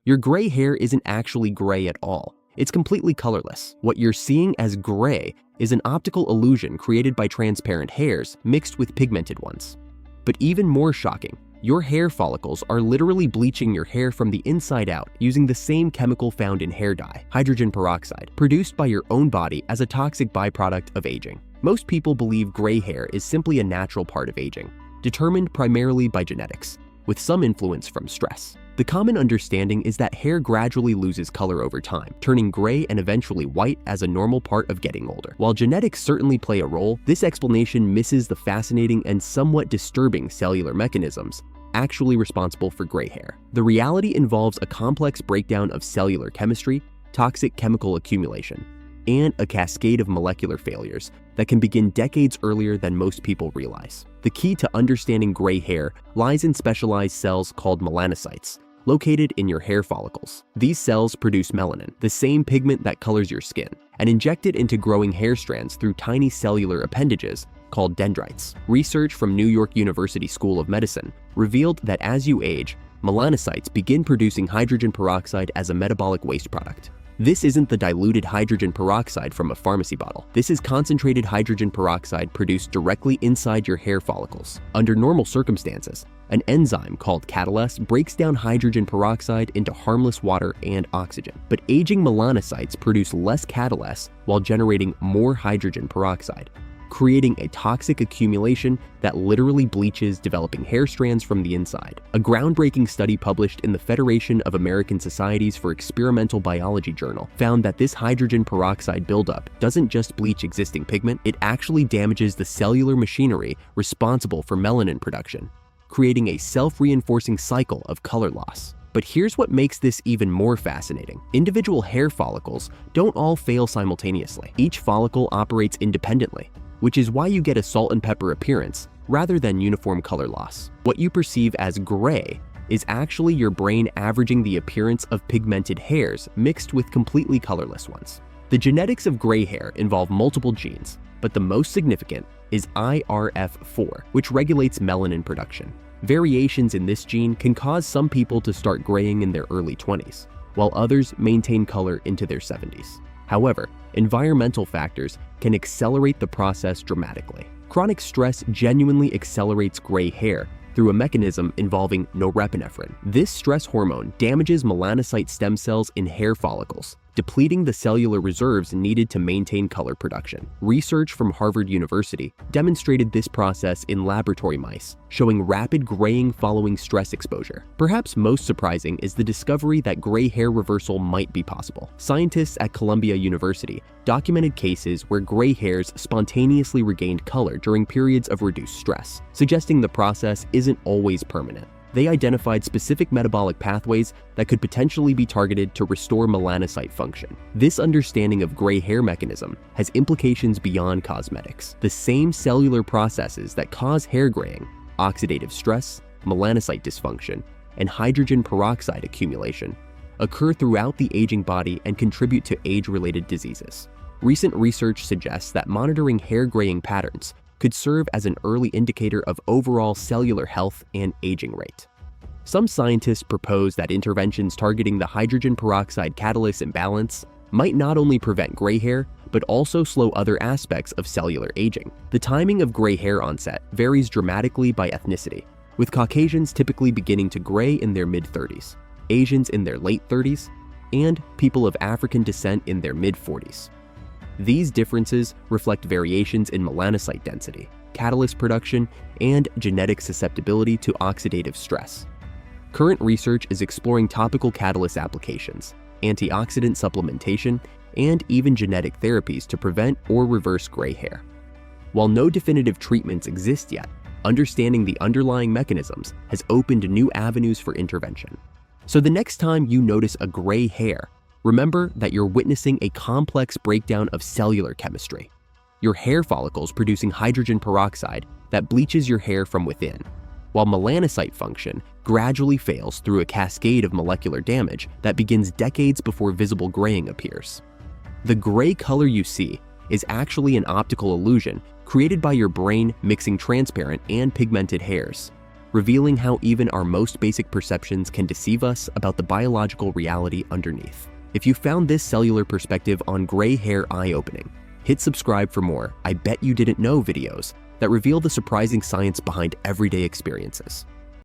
Your gray hair isn't actually gray at all. It's completely colorless. What you're seeing as gray is an optical illusion created by transparent hairs mixed with pigmented ones. But even more shocking, your hair follicles are literally bleaching your hair from the inside out using the same chemical found in hair dye, hydrogen peroxide, produced by your own body as a toxic byproduct of aging. Most people believe gray hair is simply a natural part of aging, determined primarily by genetics, with some influence from stress. The common understanding is that hair gradually loses color over time, turning gray and eventually white as a normal part of getting older. While genetics certainly play a role, this explanation misses the fascinating and somewhat disturbing cellular mechanisms actually responsible for gray hair. The reality involves a complex breakdown of cellular chemistry, toxic chemical accumulation, and a cascade of molecular failures that can begin decades earlier than most people realize. The key to understanding gray hair lies in specialized cells called melanocytes, located in your hair follicles. These cells produce melanin, the same pigment that colors your skin, and inject it into growing hair strands through tiny cellular appendages called dendrites. Research from New York University School of Medicine revealed that as you age, melanocytes begin producing hydrogen peroxide as a metabolic waste product. This isn't the diluted hydrogen peroxide from a pharmacy bottle. This is concentrated hydrogen peroxide produced directly inside your hair follicles. Under normal circumstances, an enzyme called catalase breaks down hydrogen peroxide into harmless water and oxygen. But aging melanocytes produce less catalase while generating more hydrogen peroxide, creating a toxic accumulation that literally bleaches developing hair strands from the inside. A groundbreaking study published in the Federation of American Societies for Experimental Biology journal found that this hydrogen peroxide buildup doesn't just bleach existing pigment, it actually damages the cellular machinery responsible for melanin production, creating a self-reinforcing cycle of color loss. But here's what makes this even more fascinating. Individual hair follicles don't all fail simultaneously. Each follicle operates independently, which is why you get a salt and pepper appearance rather than uniform color loss. What you perceive as gray is actually your brain averaging the appearance of pigmented hairs mixed with completely colorless ones. The genetics of gray hair involve multiple genes, but the most significant is IRF4, which regulates melanin production. Variations in this gene can cause some people to start graying in their early 20s, while others maintain color into their 70s. However, environmental factors can accelerate the process dramatically. Chronic stress genuinely accelerates gray hair through a mechanism involving norepinephrine. This stress hormone damages melanocyte stem cells in hair follicles, depleting the cellular reserves needed to maintain color production. Research from Harvard University demonstrated this process in laboratory mice, showing rapid graying following stress exposure. Perhaps most surprising is the discovery that gray hair reversal might be possible. Scientists at Columbia University documented cases where gray hairs spontaneously regained color during periods of reduced stress, suggesting the process isn't always permanent. They identified specific metabolic pathways that could potentially be targeted to restore melanocyte function. This understanding of gray hair mechanism has implications beyond cosmetics. The same cellular processes that cause hair graying, oxidative stress, melanocyte dysfunction, and hydrogen peroxide accumulation, occur throughout the aging body and contribute to age-related diseases. Recent research suggests that monitoring hair graying patterns could serve as an early indicator of overall cellular health and aging rate. Some scientists propose that interventions targeting the hydrogen peroxide catalase imbalance might not only prevent gray hair, but also slow other aspects of cellular aging. The timing of gray hair onset varies dramatically by ethnicity, with Caucasians typically beginning to gray in their mid-30s, Asians in their late 30s, and people of African descent in their mid-40s. These differences reflect variations in melanocyte density, catalase production, and genetic susceptibility to oxidative stress. Current research is exploring topical catalase applications, antioxidant supplementation, and even genetic therapies to prevent or reverse gray hair. While no definitive treatments exist yet, understanding the underlying mechanisms has opened new avenues for intervention. So the next time you notice a gray hair, remember that you're witnessing a complex breakdown of cellular chemistry. Your hair follicles producing hydrogen peroxide that bleaches your hair from within, while melanocyte function gradually fails through a cascade of molecular damage that begins decades before visible graying appears. The gray color you see is actually an optical illusion created by your brain mixing transparent and pigmented hairs. revealing how even our most basic perceptions can deceive us about the biological reality underneath. If you found this cellular perspective on gray hair eye-opening, hit subscribe for more I Bet You Didn't Know videos that reveal the surprising science behind everyday experiences.